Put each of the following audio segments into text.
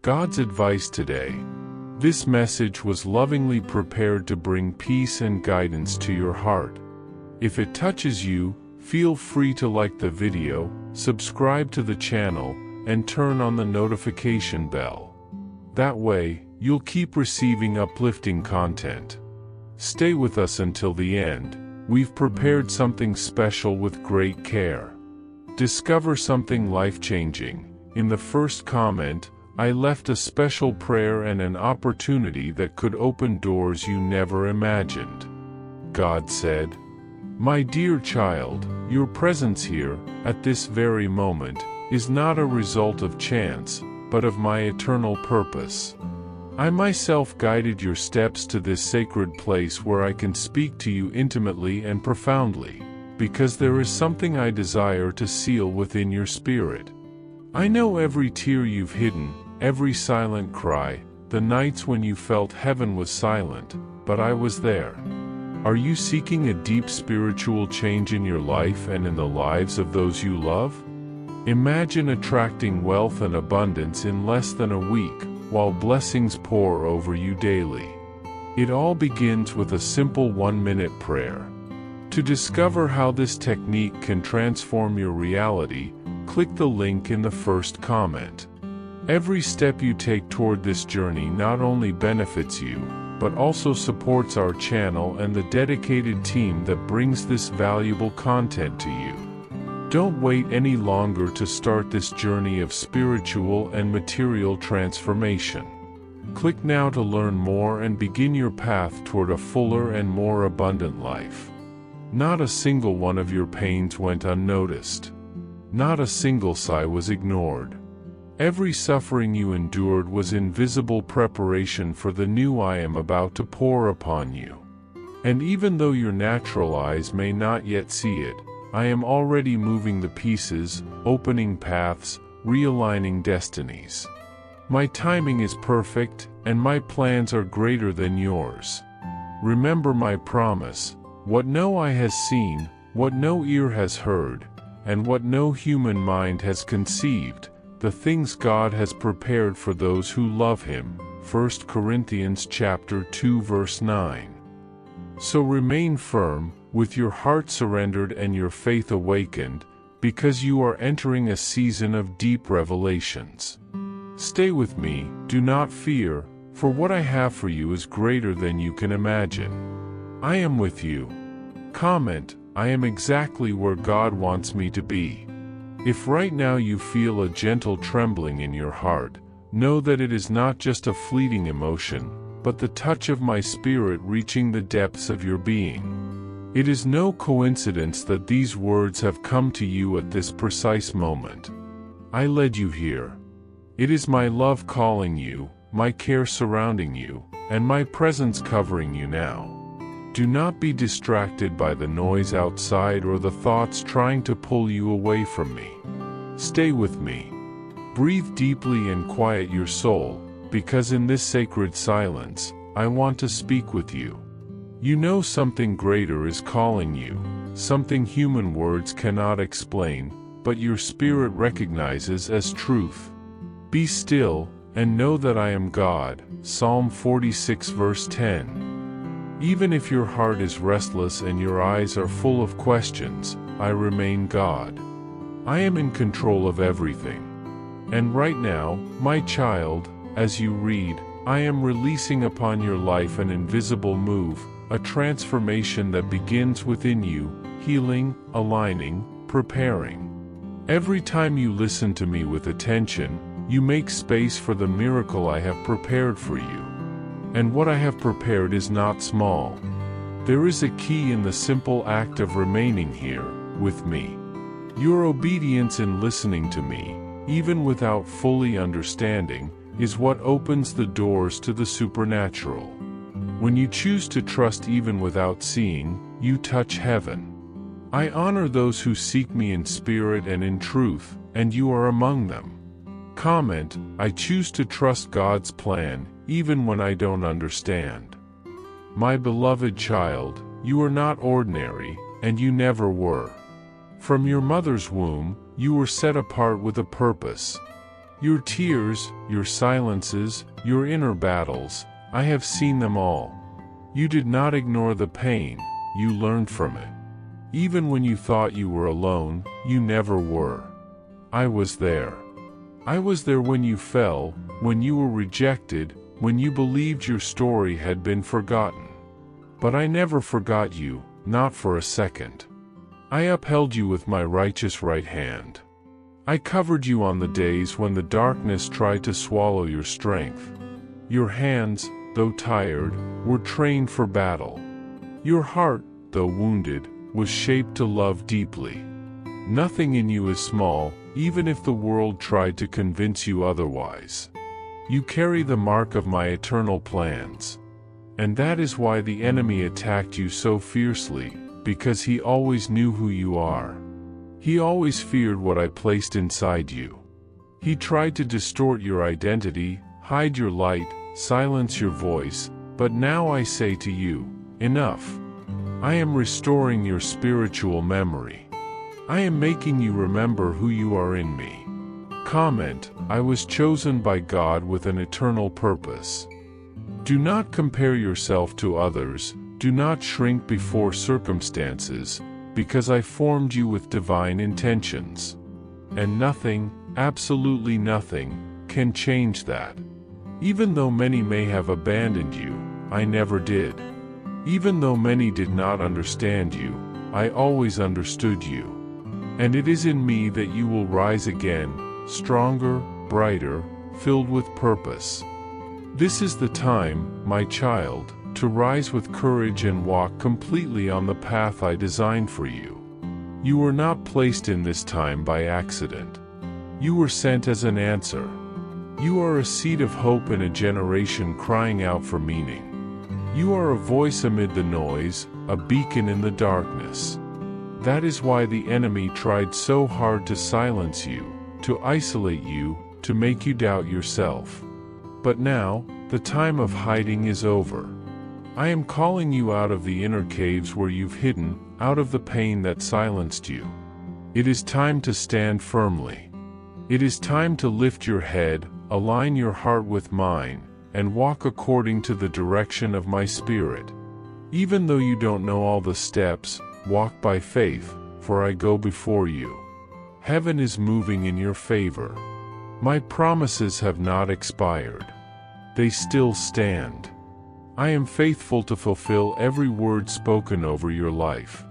God's advice today. This message was lovingly prepared to bring peace and guidance to your heart. If it touches you, feel free to like the video, subscribe to the channel, and turn on the notification bell. That way, you'll keep receiving uplifting content. Stay with us until the end. We've prepared something special with great care. Discover something life-changing. In the first comment, I left a special prayer and an opportunity that could open doors you never imagined. God said, "My dear child, your presence here, at this very moment, is not a result of chance, but of my eternal purpose. I myself guided your steps to this sacred place where I can speak to you intimately and profoundly, because there is something I desire to seal within your spirit. I know every tear you've hidden, every silent cry, the nights when you felt heaven was silent, but I was there. Are you seeking a deep spiritual change in your life and in the lives of those you love? Imagine attracting wealth and abundance in less than a week, while blessings pour over you daily. It all begins with a simple 1-minute prayer. To discover how this technique can transform your reality, click the link in the first comment. Every step you take toward this journey not only benefits you, but also supports our channel and the dedicated team that brings this valuable content to you. Don't wait any longer to start this journey of spiritual and material transformation. Click now to learn more and begin your path toward a fuller and more abundant life. Not a single one of your pains went unnoticed. Not a single sigh was ignored. Every suffering you endured was invisible preparation for the new I am about to pour upon you. And even though your natural eyes may not yet see it, I am already moving the pieces, opening paths, realigning destinies. My timing is perfect, and my plans are greater than yours. Remember my promise, what no eye has seen, what no ear has heard, and what no human mind has conceived, the things God has prepared for those who love Him. 1 Corinthians chapter 2 verse 9. So remain firm, with your heart surrendered and your faith awakened, because you are entering a season of deep revelations. Stay with me, do not fear, for what I have for you is greater than you can imagine. I am with you. Comment, I am exactly where God wants me to be. If right now you feel a gentle trembling in your heart, know that it is not just a fleeting emotion, but the touch of my spirit reaching the depths of your being. It is no coincidence that these words have come to you at this precise moment. I led you here. It is my love calling you, my care surrounding you, and my presence covering you now. Do not be distracted by the noise outside or the thoughts trying to pull you away from me. Stay with me. Breathe deeply and quiet your soul, because in this sacred silence, I want to speak with you. You know something greater is calling you, something human words cannot explain, but your spirit recognizes as truth. Be still, and know that I am God. Psalm 46 verse 10. Even if your heart is restless and your eyes are full of questions, I remain God. I am in control of everything. And right now, my child, as you read, I am releasing upon your life an invisible move, a transformation that begins within you, healing, aligning, preparing. Every time you listen to me with attention, you make space for the miracle I have prepared for you. And what I have prepared is not small. There is a key in the simple act of remaining here, with me. Your obedience in listening to me, even without fully understanding, is what opens the doors to the supernatural. When you choose to trust even without seeing, you touch heaven. I honor those who seek me in spirit and in truth, and you are among them. Comment, I choose to trust God's plan, even when I don't understand. My beloved child, you are not ordinary, and you never were. From your mother's womb, you were set apart with a purpose. Your tears, your silences, your inner battles, I have seen them all. You did not ignore the pain, you learned from it. Even when you thought you were alone, you never were. I was there. I was there when you fell, when you were rejected, when you believed your story had been forgotten. But I never forgot you, not for a second. I upheld you with my righteous right hand. I covered you on the days when the darkness tried to swallow your strength. Your hands, though tired, were trained for battle. Your heart, though wounded, was shaped to love deeply. Nothing in you is small, even if the world tried to convince you otherwise. You carry the mark of my eternal plans. And that is why the enemy attacked you so fiercely, because he always knew who you are. He always feared what I placed inside you. He tried to distort your identity, hide your light, silence your voice, but now I say to you, enough. I am restoring your spiritual memory. I am making you remember who you are in me. Comment, I was chosen by God with an eternal purpose. Do not compare yourself to others, do not shrink before circumstances, because I formed you with divine intentions. And nothing, absolutely nothing, can change that. Even though many may have abandoned you, I never did. Even though many did not understand you, I always understood you. And it is in me that you will rise again, stronger, brighter, filled with purpose. This is the time, my child, to rise with courage and walk completely on the path I designed for you. You were not placed in this time by accident. You were sent as an answer. You are a seed of hope in a generation crying out for meaning. You are a voice amid the noise, a beacon in the darkness. That is why the enemy tried so hard to silence you, to isolate you, to make you doubt yourself. But now, the time of hiding is over. I am calling you out of the inner caves where you've hidden, out of the pain that silenced you. It is time to stand firmly. It is time to lift your head, align your heart with mine, and walk according to the direction of my Spirit. Even though you don't know all the steps, walk by faith, for I go before you. Heaven is moving in your favor. My promises have not expired. They still stand. I am faithful to fulfill every word spoken over your life.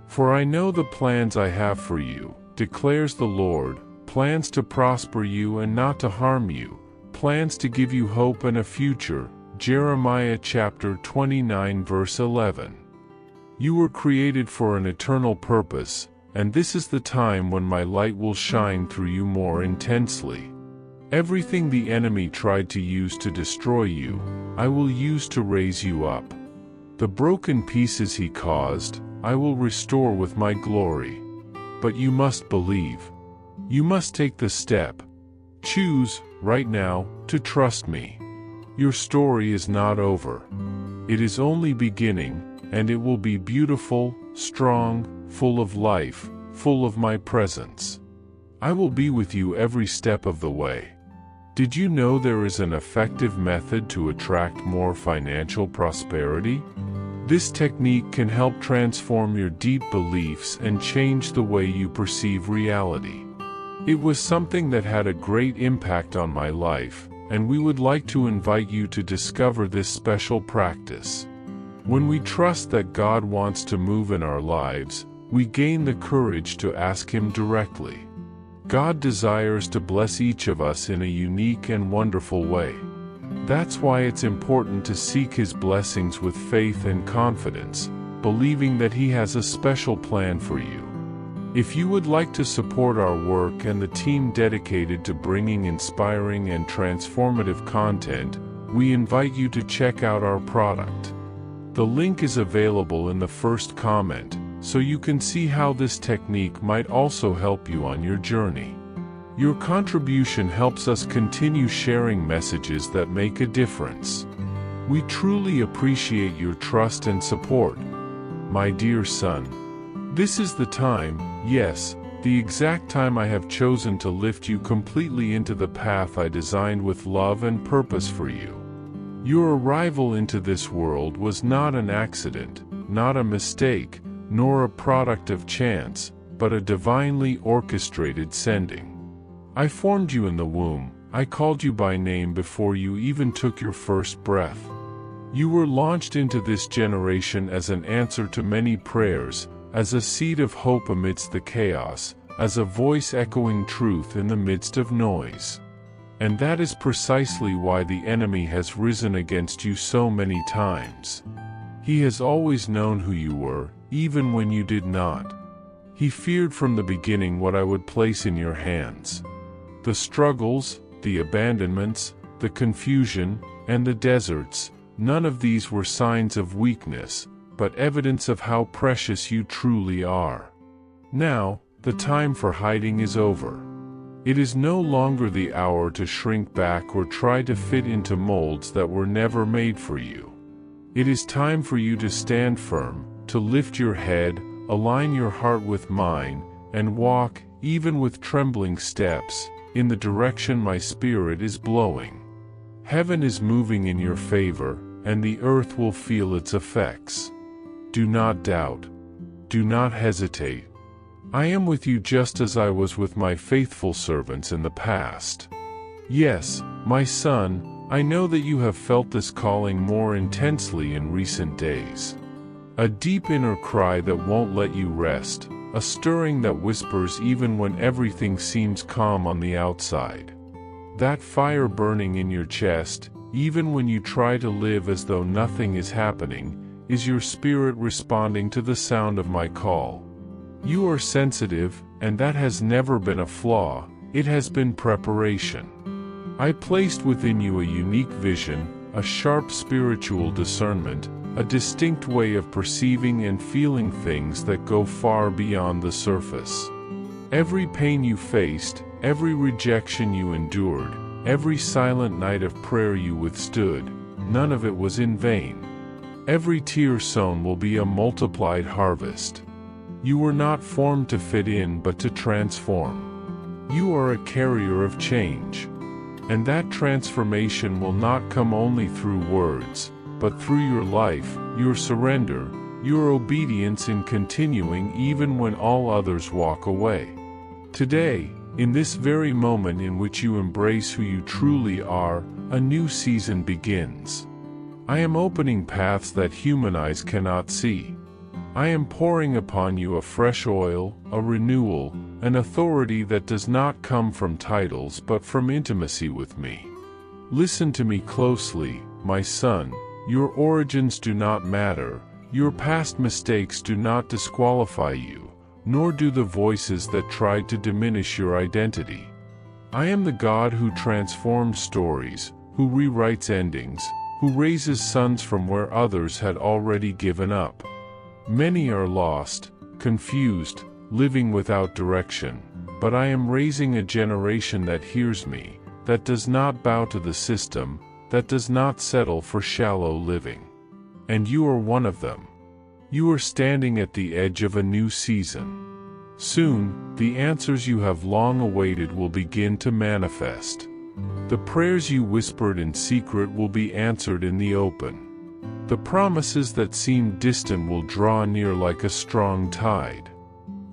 For I know the plans I have for you, declares the Lord, plans to prosper you and not to harm you, plans to give you hope and a future. Jeremiah chapter 29 verse 11. You were created for an eternal purpose, and this is the time when my light will shine through you more intensely. Everything the enemy tried to use to destroy you, I will use to raise you up. The broken pieces he caused, I will restore with my glory. But you must believe. You must take the step. Choose, right now, to trust me. Your story is not over. It is only beginning, and it will be beautiful, strong, full of life, full of my presence. I will be with you every step of the way. Did you know there is an effective method to attract more financial prosperity? This technique can help transform your deep beliefs and change the way you perceive reality. It was something that had a great impact on my life, and we would like to invite you to discover this special practice. When we trust that God wants to move in our lives, we gain the courage to ask Him directly. God desires to bless each of us in a unique and wonderful way. That's why it's important to seek His blessings with faith and confidence, believing that He has a special plan for you. If you would like to support our work and the team dedicated to bringing inspiring and transformative content, we invite you to check out our product. The link is available in the first comment, so you can see how this technique might also help you on your journey. Your contribution helps us continue sharing messages that make a difference. We truly appreciate your trust and support. My dear son, this is the time, yes, the exact time I have chosen to lift you completely into the path I designed with love and purpose for you. Your arrival into this world was not an accident, not a mistake, nor a product of chance, but a divinely orchestrated sending. I formed you in the womb, I called you by name before you even took your first breath. You were launched into this generation as an answer to many prayers, as a seed of hope amidst the chaos, as a voice echoing truth in the midst of noise. And that is precisely why the enemy has risen against you so many times. He has always known who you were, even when you did not. He feared from the beginning what I would place in your hands. The struggles, the abandonments, the confusion, and the deserts, none of these were signs of weakness, but evidence of how precious you truly are. Now, the time for hiding is over. It is no longer the hour to shrink back or try to fit into molds that were never made for you. It is time for you to stand firm, to lift your head, align your heart with mine, and walk, even with trembling steps, in the direction my spirit is blowing. Heaven is moving in your favor, and the earth will feel its effects. Do not doubt. Do not hesitate. I am with you just as I was with my faithful servants in the past. Yes, my son, I know that you have felt this calling more intensely in recent days. A deep inner cry that won't let you rest, a stirring that whispers even when everything seems calm on the outside. That fire burning in your chest, even when you try to live as though nothing is happening, is your spirit responding to the sound of my call. You are sensitive, and that has never been a flaw, it has been preparation. I placed within you a unique vision, a sharp spiritual discernment, a distinct way of perceiving and feeling things that go far beyond the surface. Every pain you faced, every rejection you endured, every silent night of prayer you withstood, none of it was in vain. Every tear sown will be a multiplied harvest. You were not formed to fit in but to transform. You are a carrier of change. And that transformation will not come only through words, but through your life, your surrender, your obedience in continuing even when all others walk away. Today, in this very moment in which you embrace who you truly are, a new season begins. I am opening paths that human eyes cannot see. I am pouring upon you a fresh oil, a renewal, an authority that does not come from titles but from intimacy with me. Listen to me closely, my son. Your origins do not matter, your past mistakes do not disqualify you, nor do the voices that tried to diminish your identity. I am the God who transforms stories, who rewrites endings, who raises sons from where others had already given up. Many are lost, confused, living without direction, but I am raising a generation that hears me, that does not bow to the system, that does not settle for shallow living. And you are one of them. You are standing at the edge of a new season. Soon, the answers you have long awaited will begin to manifest. The prayers you whispered in secret will be answered in the open. The promises that seem distant will draw near like a strong tide.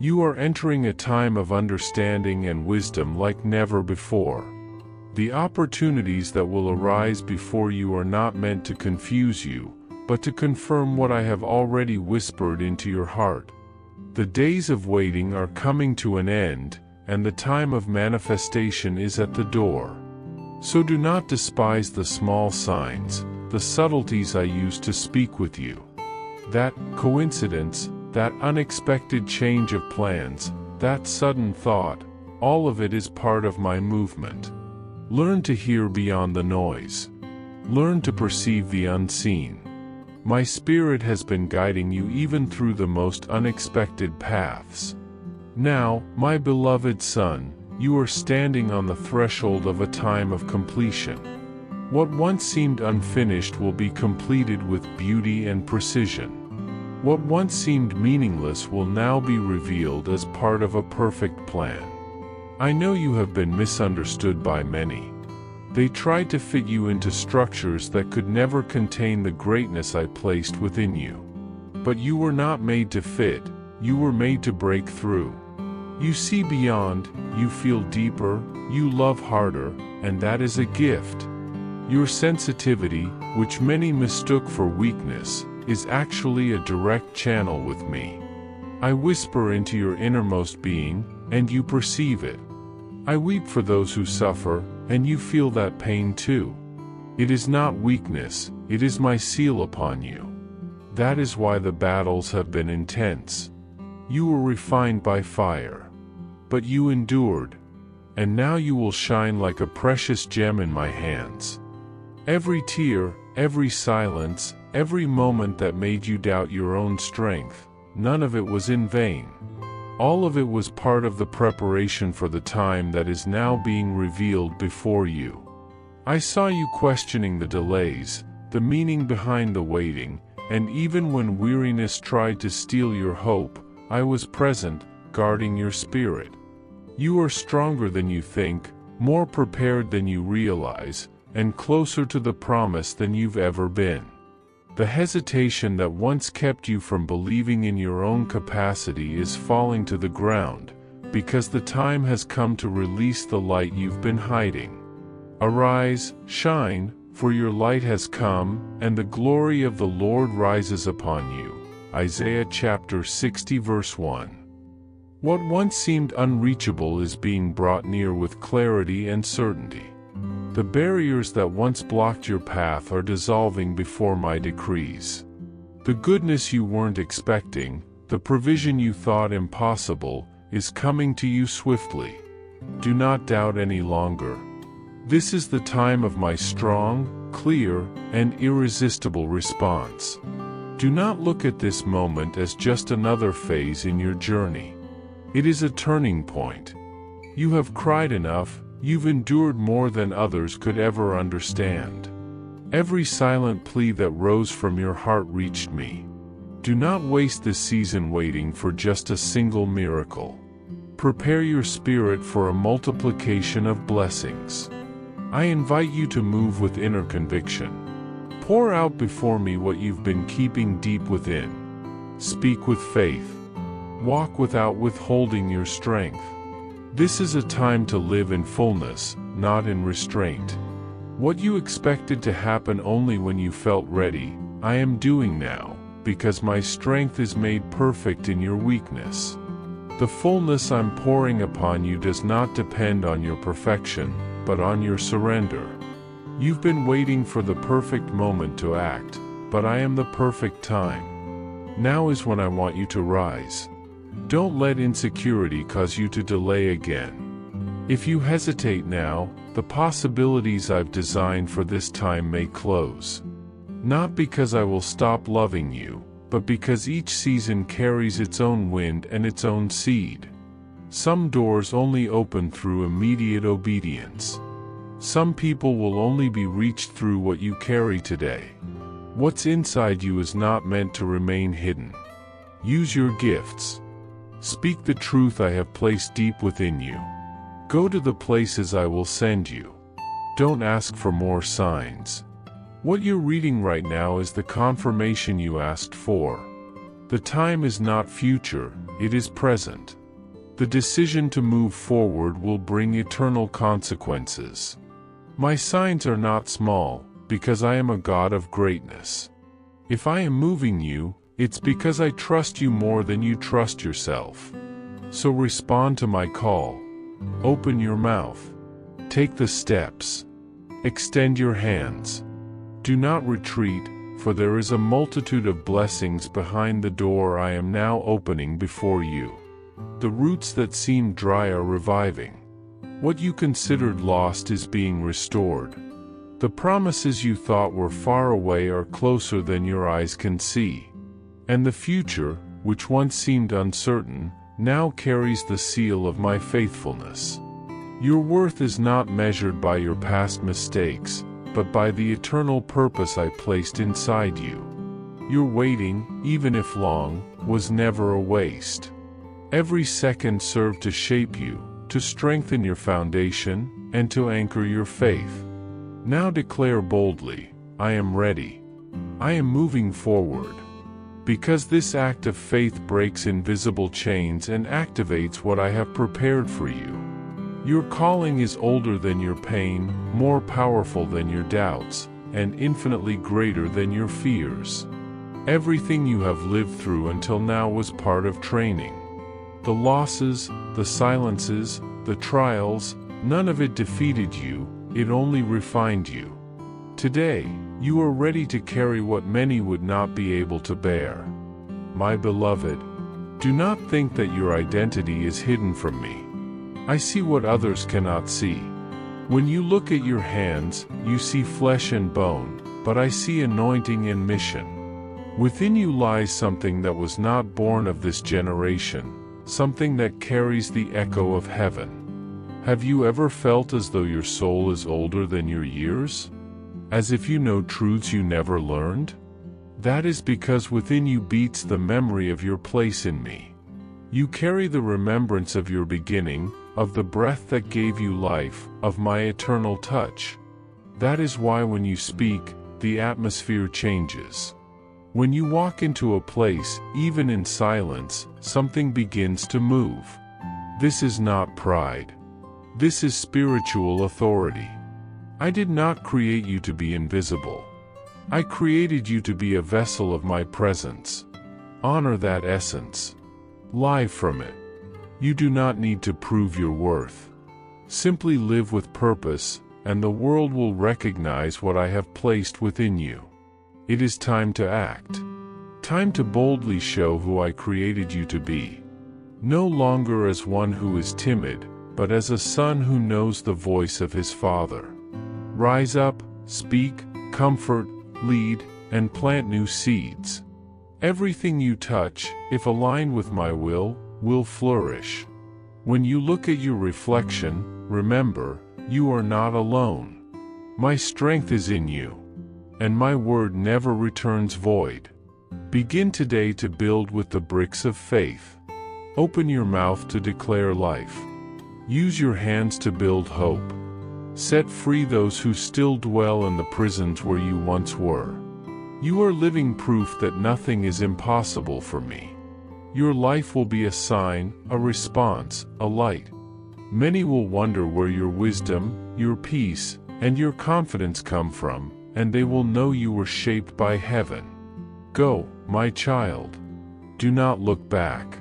You are entering a time of understanding and wisdom like never before. The opportunities that will arise before you are not meant to confuse you, but to confirm what I have already whispered into your heart. The days of waiting are coming to an end, and the time of manifestation is at the door. So do not despise the small signs, the subtleties I use to speak with you. That coincidence, that unexpected change of plans, that sudden thought, all of it is part of my movement. Learn to hear beyond the noise. Learn to perceive the unseen. My spirit has been guiding you even through the most unexpected paths. Now, my beloved son, you are standing on the threshold of a time of completion. What once seemed unfinished will be completed with beauty and precision. What once seemed meaningless will now be revealed as part of a perfect plan. I know you have been misunderstood by many. They tried to fit you into structures that could never contain the greatness I placed within you. But you were not made to fit, you were made to break through. You see beyond, you feel deeper, you love harder, and that is a gift. Your sensitivity, which many mistook for weakness, is actually a direct channel with me. I whisper into your innermost being, and you perceive it. I weep for those who suffer, and you feel that pain too. It is not weakness, it is my seal upon you. That is why the battles have been intense. You were refined by fire. But you endured. And now you will shine like a precious gem in my hands. Every tear, every silence, every moment that made you doubt your own strength, none of it was in vain. All of it was part of the preparation for the time that is now being revealed before you. I saw you questioning the delays, the meaning behind the waiting, and even when weariness tried to steal your hope, I was present, guarding your spirit. You are stronger than you think, more prepared than you realize, and closer to the promise than you've ever been. The hesitation that once kept you from believing in your own capacity is falling to the ground, because the time has come to release the light you've been hiding. Arise, shine, for your light has come, and the glory of the Lord rises upon you. Isaiah chapter 60 verse 1. What once seemed unreachable is being brought near with clarity and certainty. The barriers that once blocked your path are dissolving before my decrees. The goodness you weren't expecting, the provision you thought impossible, is coming to you swiftly. Do not doubt any longer. This is the time of my strong, clear, and irresistible response. Do not look at this moment as just another phase in your journey. It is a turning point. You have cried enough. You've endured more than others could ever understand. Every silent plea that rose from your heart reached me. Do not waste this season waiting for just a single miracle. Prepare your spirit for a multiplication of blessings. I invite you to move with inner conviction. Pour out before me what you've been keeping deep within. Speak with faith. Walk without withholding your strength. This is a time to live in fullness, not in restraint. What you expected to happen only when you felt ready, I am doing now, because my strength is made perfect in your weakness. The fullness I'm pouring upon you does not depend on your perfection, but on your surrender. You've been waiting for the perfect moment to act, but I am the perfect time. Now is when I want you to rise. Don't let insecurity cause you to delay again. If you hesitate now, the possibilities I've designed for this time may close. Not because I will stop loving you, but because each season carries its own wind and its own seed. Some doors only open through immediate obedience. Some people will only be reached through what you carry today. What's inside you is not meant to remain hidden. Use your gifts. Speak the truth I have placed deep within you. Go to the places I will send you. Don't ask for more signs. What you're reading right now is the confirmation you asked for. The time is not future, it is present. The decision to move forward will bring eternal consequences. My signs are not small, because I am a God of greatness. If I am moving you, it's because I trust you more than you trust yourself. So respond to my call. Open your mouth. Take the steps. Extend your hands. Do not retreat, for there is a multitude of blessings behind the door I am now opening before you. The roots that seemed dry are reviving. What you considered lost is being restored. The promises you thought were far away are closer than your eyes can see. And the future, which once seemed uncertain, now carries the seal of my faithfulness. Your worth is not measured by your past mistakes, but by the eternal purpose I placed inside you. Your waiting, even if long, was never a waste. Every second served to shape you, to strengthen your foundation, and to anchor your faith. Now declare boldly, I am ready. I am moving forward. Because this act of faith breaks invisible chains and activates what I have prepared for you. Your calling is older than your pain, more powerful than your doubts, and infinitely greater than your fears. Everything you have lived through until now was part of training. The losses, the silences, the trials, none of it defeated you, it only refined you. Today, you are ready to carry what many would not be able to bear. My beloved, do not think that your identity is hidden from me. I see what others cannot see. When you look at your hands, you see flesh and bone, but I see anointing and mission. Within you lies something that was not born of this generation, something that carries the echo of heaven. Have you ever felt as though your soul is older than your years? As if you know truths you never learned? That is because within you beats the memory of your place in me. You carry the remembrance of your beginning, of the breath that gave you life, of my eternal touch. That is why when you speak, the atmosphere changes. When you walk into a place, even in silence, something begins to move. This is not pride. This is spiritual authority. I did not create you to be invisible. I created you to be a vessel of my presence. Honor that essence. Live from it. You do not need to prove your worth. Simply live with purpose, and the world will recognize what I have placed within you. It is time to act. Time to boldly show who I created you to be. No longer as one who is timid, but as a son who knows the voice of his father. Rise up, speak, comfort, lead, and plant new seeds. Everything you touch, if aligned with my will flourish. When you look at your reflection, remember, you are not alone. My strength is in you, and my word never returns void. Begin today to build with the bricks of faith. Open your mouth to declare life. Use your hands to build hope. Set free those who still dwell in the prisons where you once were. You are living proof that nothing is impossible for me. Your life will be a sign, a response, a light. Many will wonder where your wisdom, your peace, and your confidence come from, and they will know you were shaped by heaven. Go, my child. Do not look back.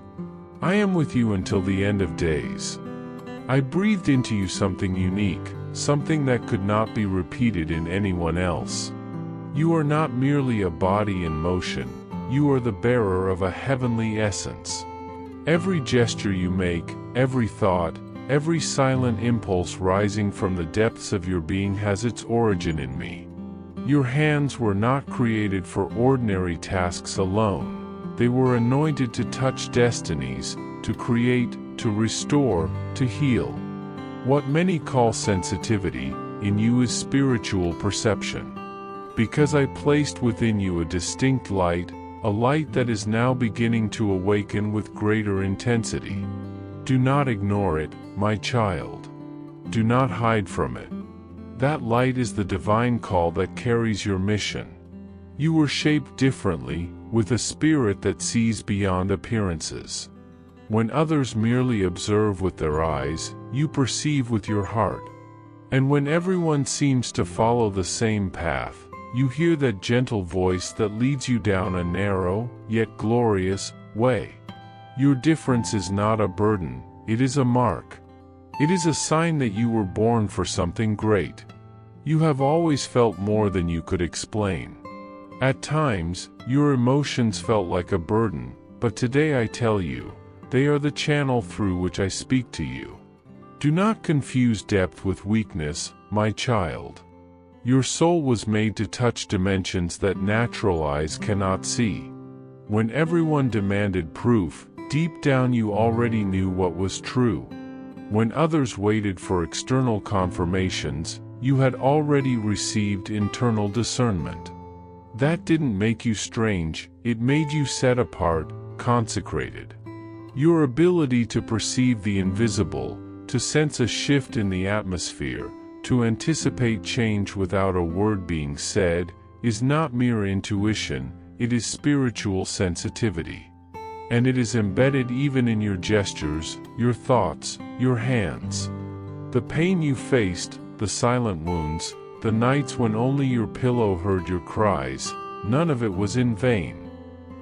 I am with you until the end of days. I breathed into you something unique, something that could not be repeated in anyone else. You are not merely a body in motion, you are the bearer of a heavenly essence. Every gesture you make, every thought, every silent impulse rising from the depths of your being has its origin in me. Your hands were not created for ordinary tasks alone. They were anointed to touch destinies, to create, to restore, to heal. What many call sensitivity, in you is spiritual perception. Because I placed within you a distinct light, a light that is now beginning to awaken with greater intensity. Do not ignore it, my child. Do not hide from it. That light is the divine call that carries your mission. You were shaped differently, with a spirit that sees beyond appearances. When others merely observe with their eyes, you perceive with your heart. And when everyone seems to follow the same path, you hear that gentle voice that leads you down a narrow, yet glorious, way. Your difference is not a burden, it is a mark. It is a sign that you were born for something great. You have always felt more than you could explain. At times, your emotions felt like a burden, but today I tell you, they are the channel through which I speak to you. Do not confuse depth with weakness, my child. Your soul was made to touch dimensions that natural eyes cannot see. When everyone demanded proof, deep down you already knew what was true. When others waited for external confirmations, you had already received internal discernment. That didn't make you strange, it made you set apart, consecrated. Your ability to perceive the invisible, to sense a shift in the atmosphere, to anticipate change without a word being said, is not mere intuition, it is spiritual sensitivity. And it is embedded even in your gestures, your thoughts, your hands. The pain you faced, the silent wounds, the nights when only your pillow heard your cries, none of it was in vain.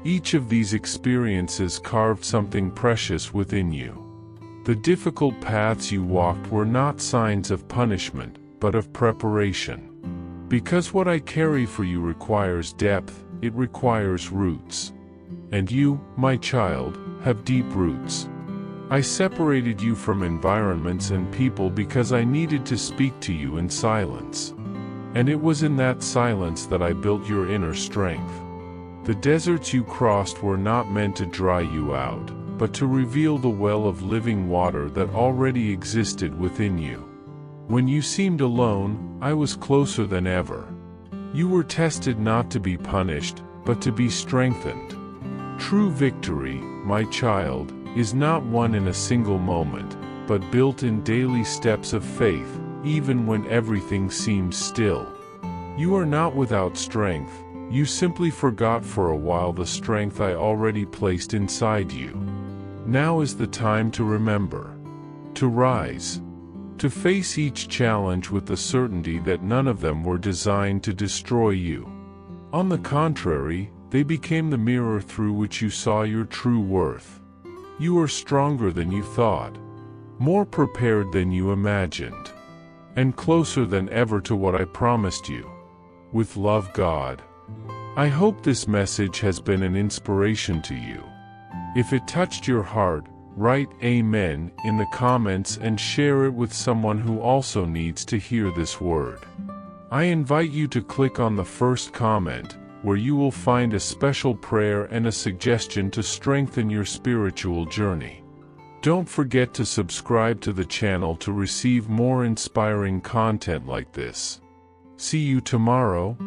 Each of these experiences carved something precious within you. The difficult paths you walked were not signs of punishment, but of preparation. Because what I carry for you requires depth, it requires roots. And you, my child, have deep roots. I separated you from environments and people because I needed to speak to you in silence. And it was in that silence that I built your inner strength. The deserts you crossed were not meant to dry you out, but to reveal the well of living water that already existed within you. When you seemed alone, I was closer than ever. You were tested not to be punished, but to be strengthened. True victory, my child, is not won in a single moment, but built in daily steps of faith, even when everything seems still. You are not without strength, you simply forgot for a while the strength I already placed inside you. Now is the time to remember, to rise, to face each challenge with the certainty that none of them were designed to destroy you. On the contrary, they became the mirror through which you saw your true worth. You are stronger than you thought, more prepared than you imagined, and closer than ever to what I promised you. With love, God. I hope this message has been an inspiration to you. If it touched your heart, write Amen in the comments and share it with someone who also needs to hear this word. I invite you to click on the first comment, where you will find a special prayer and a suggestion to strengthen your spiritual journey. Don't forget to subscribe to the channel to receive more inspiring content like this. See you tomorrow.